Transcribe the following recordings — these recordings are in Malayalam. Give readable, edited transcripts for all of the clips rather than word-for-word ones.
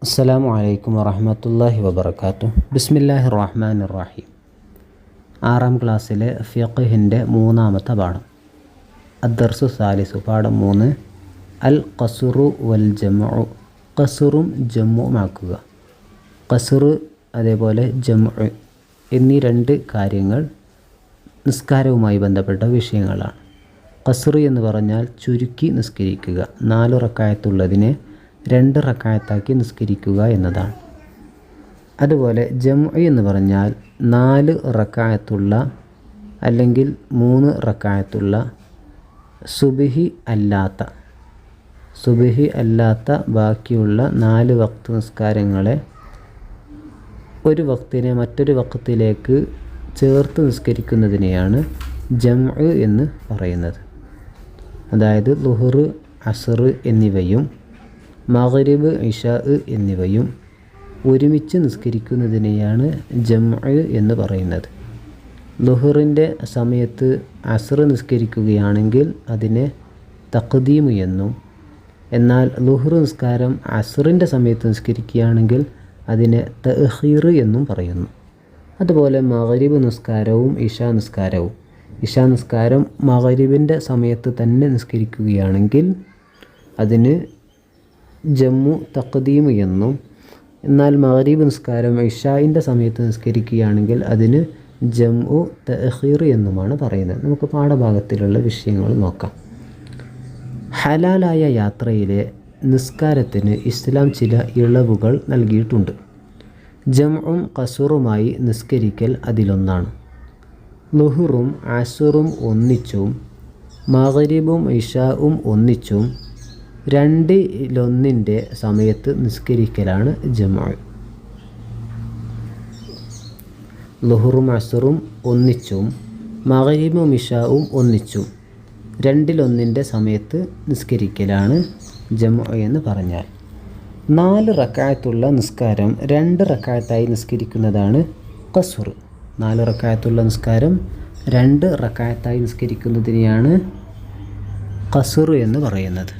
അസ്സലാമു അലൈക്കും വറഹ്മത്തുള്ളാഹി വബറകാതുഹു. ബിസ്മില്ലാഹിർ റഹ്മാനിർ റഹീം. 6ാം ക്ലാസ്സിലെ ഫിഖ്ഹിൻ്റെ 3ാമത്തെ പാഠം അദ്ദർസു സാലിസു. പാഠം 3 അൽ ഖസ്റു വൽ ജംഉ. ഖസ്റും ജംഉമാക്കുക. ഖസ്റ് അതേപോലെ ജംഉ എന്നീ രണ്ട് കാര്യങ്ങൾ നിസ്കാരവുമായി ബന്ധപ്പെട്ട വിഷയങ്ങളാണ്. ഖസ്റ് എന്ന് പറഞ്ഞാൽ ചുരുക്കി നിസ്കരിക്കുക, 4 റക്അത്തുള്ളതിനെ 2 റക്അത്താക്കി നിസ്കരിക്കുക എന്നതാണ്. അതുപോലെ ജംഉ എന്ന് പറഞ്ഞാൽ 4 റക്അത്തുള്ള അല്ലെങ്കിൽ 3 റക്അത്തുള്ള സുബ്ഹി അല്ലാത്ത ബാക്കിയുള്ള 4 വക്ത് നിസ്കാരങ്ങളെ ഒരു വക്തിനെ മറ്റൊരു വക്തിലേക്ക് ചേർത്ത് നിസ്കരിക്കുന്നതിനെയാണ് ജംഉ എന്ന് പറയുന്നത്. അതായത് ളുഹ്ർ, അസ്ർ എന്നിവയും മഗ്രിബ്, ഇശാ എന്നിവയും ഒരുമിച്ച് നിസ്കരിക്കുന്നതിനെയാണ് ജംഉ എന്ന് പറയുന്നത്. ളുഹറിൻ്റെ സമയത്ത് അസ്ർ നിസ്കരിക്കുകയാണെങ്കിൽ അതിനെ തഖ്ദീം എന്നും, എന്നാൽ ളുഹർ നിസ്കാരം അസ്റിൻ്റെ സമയത്ത് നിസ്കരിക്കുകയാണെങ്കിൽ അതിനെ തഅഖീർ എന്നും പറയുന്നു. അതുപോലെ മഗ്രിബ് നിസ്കാരവും ഇശാ നിസ്കാരം മഗ്രിബിൻ്റെ സമയത്ത് തന്നെ നിസ്കരിക്കുകയാണെങ്കിൽ അതിന് ജമ്മു തഖ്ദീം എന്നും, എന്നാൽ മഗ്രിബ് നിസ്കാരം ഇശാഇൻ്റെ സമയത്ത് നിസ്കരിക്കുകയാണെങ്കിൽ അതിന് ജംഉ തഅഖീർ എന്നുമാണ് പറയുന്നത്. നമുക്ക് പാഠഭാഗത്തിലുള്ള വിഷയങ്ങൾ നോക്കാം. ഹലാലായ യാത്രയിലെ നിസ്കാരത്തിന് ഇസ്ലാം ചില ഇളവുകൾ നൽകിയിട്ടുണ്ട്. ജംഉം ഖസ്റുമായി നിസ്കരിക്കൽ അതിലൊന്നാണ്. ളുഹ്റും അസ്റും ഒന്നിച്ചും മഗ്രിബും ഇശാഉം ഒന്നിച്ചും 2/1 സമയത്ത് നിസ്കരിക്കലാണ് ജംഉ. ളുഹ്റും അസ്റും ഒന്നിച്ചും മഗ്രിബും ഇശാഉം ഒന്നിച്ചും 2/1 സമയത്ത് നിസ്കരിക്കലാണ് ജംഉ എന്ന് പറഞ്ഞാൽ. 4 റക്അത്തുള്ള നിസ്കാരം 2 റക്അത്തായി നിസ്കരിക്കുന്നതാണ് ഖസ്ർ. 4 റക്അത്തുള്ള നിസ്കാരം 2 റക്അത്തായി നിസ്കരിക്കുന്നതിനെയാണ് ഖസ്ർ എന്ന് പറയുന്നത്.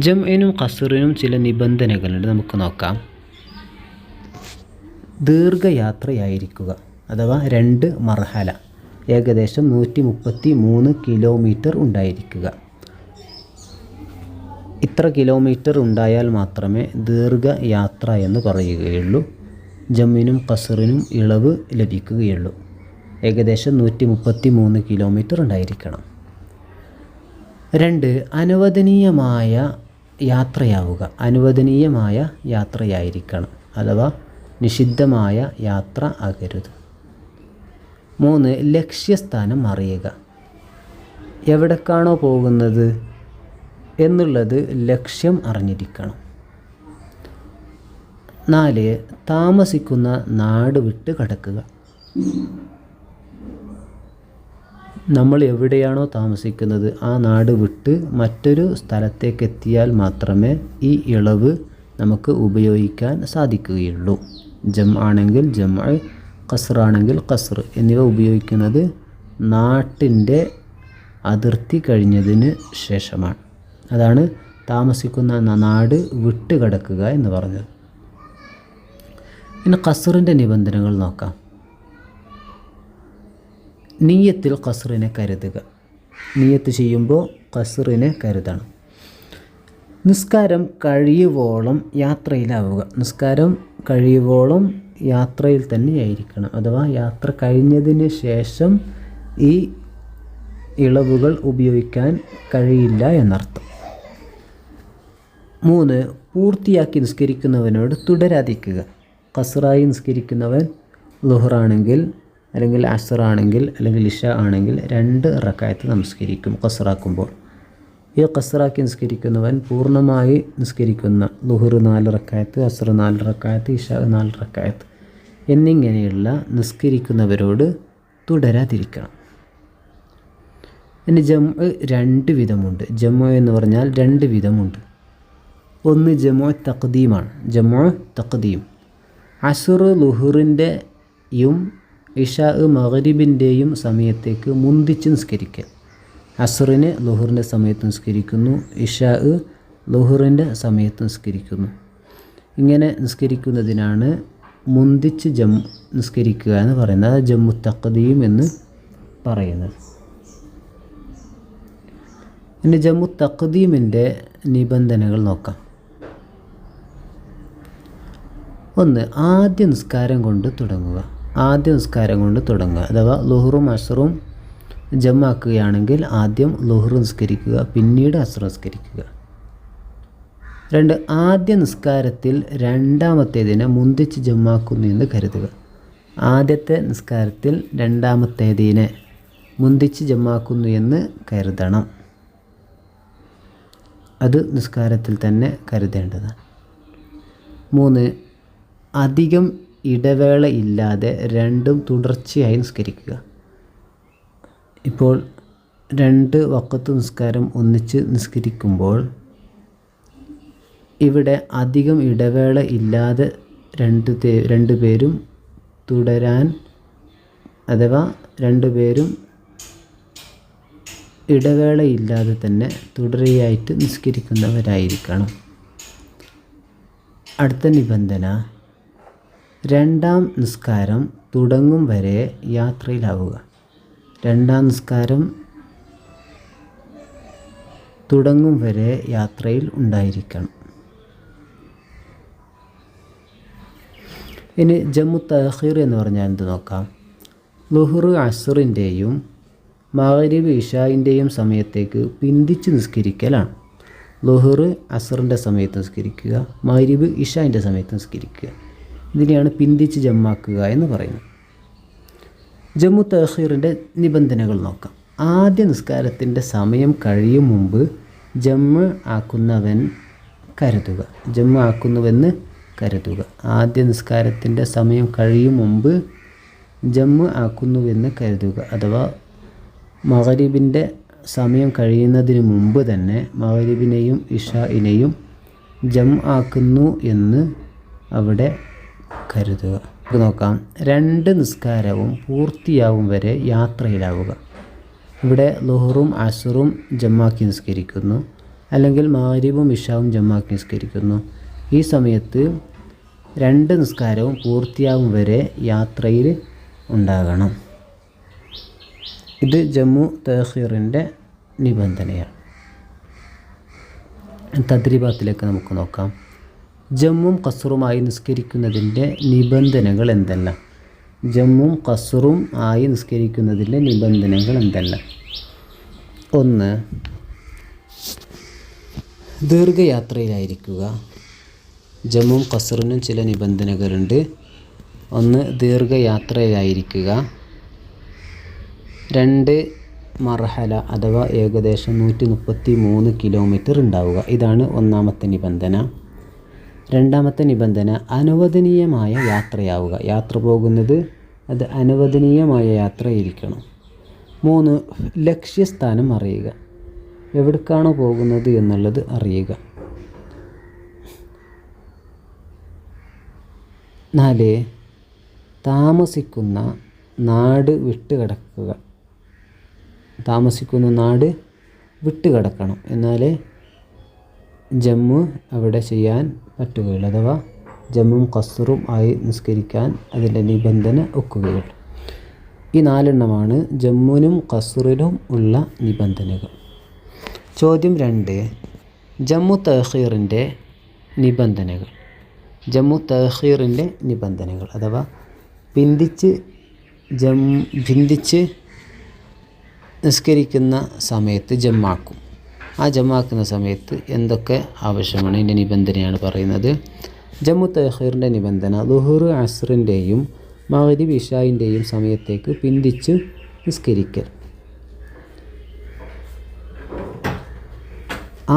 ജംഇനും ഖസ്റിനും ചില നിബന്ധനകളുണ്ട്, നമുക്ക് നോക്കാം. ദീർഘയാത്രയായിരിക്കുക, അഥവാ 2 മർഹല, ഏകദേശം 133 കിലോമീറ്റർ ഉണ്ടായിരിക്കുക. ഇത്ര കിലോമീറ്റർ ഉണ്ടായാൽ മാത്രമേ ദീർഘയാത്ര എന്ന് പറയുകയുള്ളൂ. ജംഇനും ഖസ്റിനും ഇളവ് ലഭിക്കുകയുള്ളൂ. ഏകദേശം 133 കിലോമീറ്റർ ഉണ്ടായിരിക്കണം. 2 അനുവദനീയമായ യാത്രയായിരിക്കണം, അഥവാ നിഷിദ്ധമായ യാത്ര ആകരുത്. 3 ലക്ഷ്യസ്ഥാനം അറിയുക, എവിടേക്കാണോ പോകുന്നത് എന്നുള്ളത് ലക്ഷ്യം അറിഞ്ഞിരിക്കണം. 4 താമസിക്കുന്ന നാട് വിട്ട് കടക്കുക. നമ്മൾ എവിടെയാണോ താമസിക്കുന്നത് ആ നാട് വിട്ട് മറ്റൊരു സ്ഥലത്തേക്ക് എത്തിയാൽ മാത്രമേ ഈ ഇളവ് നമുക്ക് ഉപയോഗിക്കാൻ സാധിക്കുകയുള്ളൂ. ആണെങ്കിൽ ജംഉ, ഖസ്റാണെങ്കിൽ ഖസ്ർ എന്നിവ ഉപയോഗിക്കുന്നത് നാട്ടിൻ്റെ അതിർത്തി കഴിഞ്ഞതിന് ശേഷമാണ്. അതാണ് താമസിക്കുന്ന നാട് വിട്ട് കടക്കുക എന്ന് പറഞ്ഞത്. ഇനി ഖസ്റിൻ്റെ നിബന്ധനകൾ നോക്കാം. നിയ്യത്തിൽ ഖസ്റിനെ കരുതുക. നിയ്യത്ത് ചെയ്യുമ്പോൾ ഖസ്റിനെ കരുതണം. നിസ്കാരം കഴിയുവോളം യാത്രയിലാവുക. നിസ്കാരം കഴിയുവോളം യാത്രയിൽ തന്നെയായിരിക്കണം, അഥവാ യാത്ര കഴിഞ്ഞതിന് ശേഷം ഈ ഇളവുകൾ ഉപയോഗിക്കാൻ കഴിയില്ല എന്നർത്ഥം. 3 പൂർത്തിയാക്കി നിസ്കരിക്കുന്നവനോട് തുടരാതിരിക്കുക. ഖസ്റായി നിസ്കരിക്കുന്നവൻ ളുഹ്റാണെങ്കിൽ അല്ലെങ്കിൽ അസ്റാണെങ്കിൽ അല്ലെങ്കിൽ ഇശാ ആണെങ്കിൽ 2 റക്അത്ത് നമസ്കരിക്കും ഖസ്റാക്കുമ്പോൾ. ഈ ഖസ്റാക്കി നിസ്കരിക്കുന്നവൻ പൂർണ്ണമായി നിസ്കരിക്കുന്ന ളുഹ്ർ 4 റക്അത്ത്, അസ്ർ 4 റക്അത്ത്, ഇശാ 4 റക്അത്ത് എന്നിങ്ങനെയുള്ള നിസ്കരിക്കുന്നവരോട് തുടരാതിരിക്കണം. ഇനി ജംഉ 2 വിധമുണ്ട്. ജംഉ എന്ന് പറഞ്ഞാൽ 2 വിധമുണ്ട്. ഒന്ന് ജംഉ തഖ്ദീമാണ്. ജംഉ തഖ്ദീം അസ്ർ ളുഹ്റിൻ്റെയും ഇശാ മഗ്രിബിൻ്റെയും സമയത്തേക്ക് മുന്തിച്ച് നിസ്കരിക്കൽ. അസ്റിന് ളുഹറിൻ്റെ സമയത്ത് നിസ്കരിക്കുന്നു, ഇശാ ളുഹറിൻ്റെ സമയത്ത് നിസ്കരിക്കുന്നു. ഇങ്ങനെ നിസ്കരിക്കുന്നതിനാണ് മുന്തിച്ച് നിസ്കരിക്കുക എന്ന് പറയുന്നത്. അത് ജമ്മു തഖ്ദീം എന്ന് പറയുന്നത്. ഇനി ജമ്മു തഖ്ദീമിൻ്റെ നിബന്ധനകൾ നോക്കാം. ഒന്ന്, ആദ്യ നിസ്കാരം കൊണ്ട് തുടങ്ങുക. അഥവാ ളുഹറും അസ്റും ജമ്മാക്കുകയാണെങ്കിൽ ആദ്യം ളുഹർ നിസ്കരിക്കുക, പിന്നീട് അസ്ർ നിസ്കരിക്കുക. 2, ആദ്യ നിസ്കാരത്തിൽ രണ്ടാമത്തേതിനെ മുന്തിച്ച് ജമ്മാക്കുന്നു എന്ന് കരുതുക. ആദ്യത്തെ നിസ്കാരത്തിൽ രണ്ടാമത്തേതിനെ മുന്തിച്ച് ജമ്മാക്കുന്നു എന്ന് കരുതണം. അത് നിസ്കാരത്തിൽ തന്നെ കരുതേണ്ടതാണ്. 3, അധികം ഇടവേള ഇല്ലാതെ രണ്ടും തുടർച്ചയായി നിസ്കരിക്കുക. ഇപ്പോൾ 2 വഖത്ത് നിസ്കാരം ഒന്നിച്ച് നിസ്കരിക്കുമ്പോൾ ഇവിടെ അധികം ഇടവേള ഇല്ലാതെ രണ്ടുപേരും തുടരാൻ, അഥവാ രണ്ടുപേരും ഇടവേളയില്ലാതെ തന്നെ തുടരെയായിട്ട് നിസ്കരിക്കുന്നവരായിരിക്കണം. അടുത്ത നിബന്ധന, രണ്ടാം നിസ്കാരം തുടങ്ങും വരെ യാത്രയിലാവുക. രണ്ടാം നിസ്കാരം തുടങ്ങും വരെ യാത്രയിൽ ഉണ്ടായിരിക്കണം. ഇനി ജമ്മു തഅഖീർ എന്ന് പറഞ്ഞാൽ എന്ത് നോക്കാം. ളുഹ്ർ അസ്റിൻ്റെയും മഗ്രിബ് ഇശാഇൻ്റെയും സമയത്തേക്ക് പിന്തിച്ച് നിസ്കരിക്കലാണ്. ളുഹ്ർ അസ്റിൻ്റെ സമയത്ത് നിസ്കരിക്കുക, മഗ്രിബ് ഇശാഇൻ്റെ സമയത്ത് നിസ്കരിക്കുക. ഇതിനെയാണ് പിന്തിച്ച് ജമ്മാക്കുക എന്ന് പറയുന്നത്. ജമ്മു തഅഖീറിൻ്റെ നിബന്ധനകൾ നോക്കാം. ആദ്യ നിസ്കാരത്തിൻ്റെ സമയം കഴിയും മുമ്പ് ജമ്മ് ആക്കുന്നുവെന്ന് കരുതുക. ആദ്യ നിസ്കാരത്തിൻ്റെ സമയം കഴിയും മുമ്പ് ജമ്മ് ആക്കുന്നുവെന്ന് കരുതുക. അഥവാ മഗ്രിബിൻ്റെ സമയം കഴിയുന്നതിന് മുമ്പ് തന്നെ മഗ്രിബിനെയും ഇശാഇനെയും ജമ്മ് ആക്കുന്നു എന്ന് അവിടെ കരുതുക. നോക്കാം. 2 നിസ്കാരവും പൂർത്തിയാവും വരെ യാത്രയിലാവുക. ഇവിടെ ളുഹറും അസ്റും ജമ്മാക്കി നിസ്കരിക്കുന്നു, അല്ലെങ്കിൽ മഗ്രിബും ഇശാവും ജമ്മാക്കി നിസ്കരിക്കുന്നു. ഈ സമയത്ത് 2 നിസ്കാരവും പൂർത്തിയാവും വരെ യാത്രയിൽ ഉണ്ടാകണം. ഇത് ജമ്മു തഅഖീറിൻ്റെ നിബന്ധനയാണ്. തദ്രീബാത്തിലേക്ക് നമുക്ക് നോക്കാം. ജമ്മും ഖസ്റുമായി നിസ്കരിക്കുന്നതിൻ്റെ നിബന്ധനകൾ എന്തെല്ലാം? ജമ്മും ഖസ്റും ആയി നിസ്കരിക്കുന്നതിൻ്റെ നിബന്ധനകൾ എന്തെല്ലാം? 1, ദീർഘയാത്രയിലായിരിക്കുക. ജമ്മും ഖസ്റിനും ചില നിബന്ധനകളുണ്ട്. 1, ദീർഘയാത്രയിലായിരിക്കുക. 2, മർഹല അഥവാ ഏകദേശം 133 കിലോമീറ്റർ ഉണ്ടാവുക. ഇതാണ് ഒന്നാമത്തെ നിബന്ധന. രണ്ടാമത്തെ നിബന്ധന, അനുവദനീയമായ യാത്രയാവുക. യാത്ര പോകുന്നത് അത് അനുവദനീയമായ യാത്രയായിരിക്കണം. 3, ലക്ഷ്യസ്ഥാനം അറിയുക. എവിടേക്കാണോ പോകുന്നത് എന്നുള്ളത് അറിയുക. 4, താമസിക്കുന്ന നാട് വിട്ടുകിടക്കണം. എന്നാലേ ജമ്മു അവിടെ ചെയ്യാൻ പറ്റുകയുള്ളൂ. അഥവാ ജമ്മും ഖസ്റും ആയി നിസ്കരിക്കാൻ അതിൻ്റെ നിബന്ധന ഒക്കുകയുള്ളൂ. ഈ 4 എണ്ണമാണ് ജമ്മുവിനും ഖസ്റിനും ഉള്ള നിബന്ധനകൾ. ചോദ്യം 2, ജമ്മു തഅഖീറിൻ്റെ നിബന്ധനകൾ. അഥവാ ഭിന്നിച്ച് നിസ്കരിക്കുന്ന സമയത്ത് ജമ്മാക്കും. ആ ജമ്മാക്കുന്ന സമയത്ത് എന്തൊക്കെ ആവശ്യമാണ്? ഇതിൻ്റെ നിബന്ധനയാണ് പറയുന്നത്. ജമ്മു തഅഖീറിൻ്റെ നിബന്ധന, ളുഹ്ർ അസ്റിൻ്റെയും മഗ്രിബ് ഇശാഇൻ്റെയും സമയത്തേക്ക് പിന്തിച്ച് നിസ്കരിക്കൽ.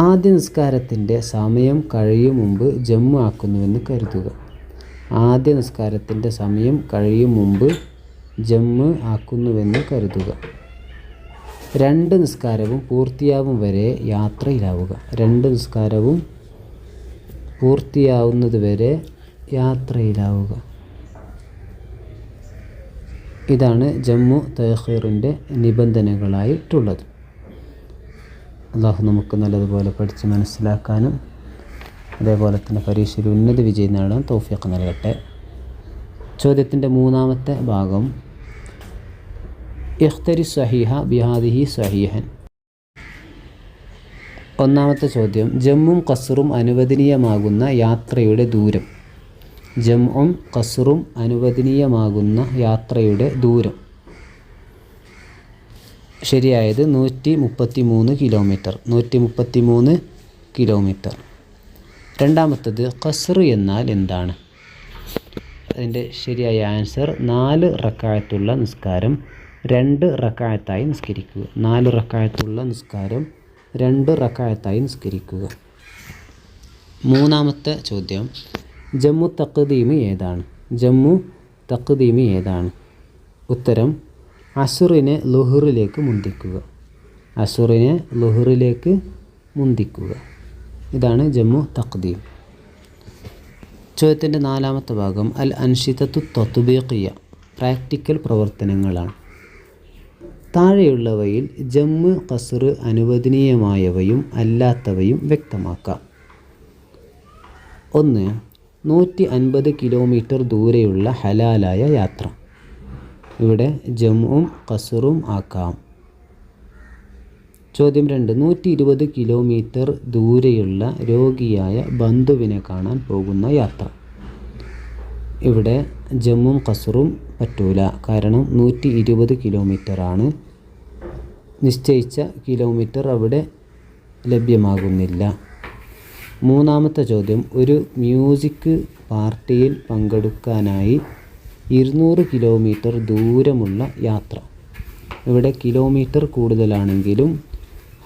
ആദ്യ നിസ്കാരത്തിൻ്റെ സമയം കഴിയും മുമ്പ് ജമ്മു ആക്കുന്നുവെന്ന് കരുതുക. ആദ്യ നിസ്കാരത്തിൻ്റെ സമയം കഴിയും മുമ്പ് ജമ്മു ആക്കുന്നുവെന്ന് കരുതുക. 2 നിസ്കാരവും പൂർത്തിയാവും വരെ യാത്രയിലാവുക. 2 നിസ്കാരവും പൂർത്തിയാവുന്നത് വരെ യാത്രയിലാവുക. ഇതാണ് ജമ്മു തഅഖീറിൻ്റെ നിബന്ധനകളായിട്ടുള്ളത്. അള്ളാഹു നമുക്ക് നല്ലതുപോലെ പഠിച്ച് മനസ്സിലാക്കാനും അതേപോലെ തന്നെ പരീക്ഷയിൽ ഉന്നത വിജയം നേടാൻ തൗഫീഖ് നൽകട്ടെ. ചോദ്യത്തിൻ്റെ മൂന്നാമത്തെ ഭാഗം, ഇഖ്തരി സ്വഹീഹ ബിഹാദിഹി സ്വഹീഹൻ. ഒന്നാമത്തെ ചോദ്യം, ജമ്മും ഖസ്റും അനുവദനീയമാകുന്ന യാത്രയുടെ ദൂരം. ജമ്മും ഖസ്റും അനുവദനീയമാകുന്ന യാത്രയുടെ ദൂരം. ശരിയായത് 133 കിലോമീറ്റർ. 133 കിലോമീറ്റർ. രണ്ടാമത്തത്, ഖസ്ർ എന്നാൽ എന്താണ്? അതിൻ്റെ ശരിയായ ആൻസർ 4 റക്അത്തുള്ള നിസ്കാരം 2 റക്അത്തായി നിസ്കരിക്കുക. 4 റക്അത്തുള്ള നിസ്കാരം 2 റക്അത്തായി നിസ്കരിക്കുക. മൂന്നാമത്തെ ചോദ്യം, ജമ്മു തഖ്ദീമ് ഏതാണ്? ജമ്മു തഖ്ദീമ് ഏതാണ്? ഉത്തരം, അസുറിനെ ളുഹറിലേക്ക് മുന്തിക്കുക. അസുറിനെ ളുഹറിലേക്ക് മുന്തിക്കുക. ഇതാണ് ജമ്മു തഖ്ദീം. ചോദ്യത്തിൻ്റെ നാലാമത്തെ ഭാഗം, അൽ അൻഷിദത്തു തത്ബീഖിയ, പ്രാക്ടിക്കൽ പ്രവർത്തനങ്ങളാണ്. താഴെയുള്ളവയിൽ ജമ്മു ഖസ്ർ അനുവദനീയമായവയും അല്ലാത്തവയും വ്യക്തമാക്കാം. 1. 150 കിലോമീറ്റർ ദൂരെയുള്ള ഹലാലായ യാത്ര. ഇവിടെ ജമ്മും ഖസ്റും ആക്കാം. ചോദ്യം 2. 120 കിലോമീറ്റർ ദൂരെയുള്ള രോഗിയായ ബന്ധുവിനെ കാണാൻ പോകുന്ന യാത്ര. ഇവിടെ ജമ്മും ഖസ്റും പറ്റൂല. കാരണം 120 കിലോമീറ്ററാണ്. നിശ്ചയിച്ച കിലോമീറ്റർ അവിടെ ലഭ്യമാകുന്നില്ല. മൂന്നാമത്തെ ചോദ്യം, ഒരു മ്യൂസിക് പാർട്ടിയിൽ പങ്കെടുക്കാനായി 200 കിലോമീറ്റർ ദൂരമുള്ള യാത്ര. ഇവിടെ കിലോമീറ്റർ കൂടുതലാണെങ്കിലും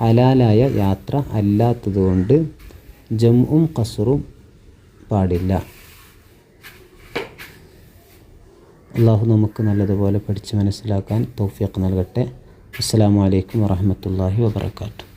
ഹലാലായ യാത്ര അല്ലാത്തതുകൊണ്ട് ജമ്മും ഖസ്റും പാടില്ല. അള്ളാഹു നമുക്ക് നല്ലതുപോലെ പഠിച്ച് മനസ്സിലാക്കാൻ തൗഫീഖ് നൽകട്ടെ. അസ്സലാമു അലൈക്കും വറഹ്മത്തുള്ളാഹി വബറകാതുഹു.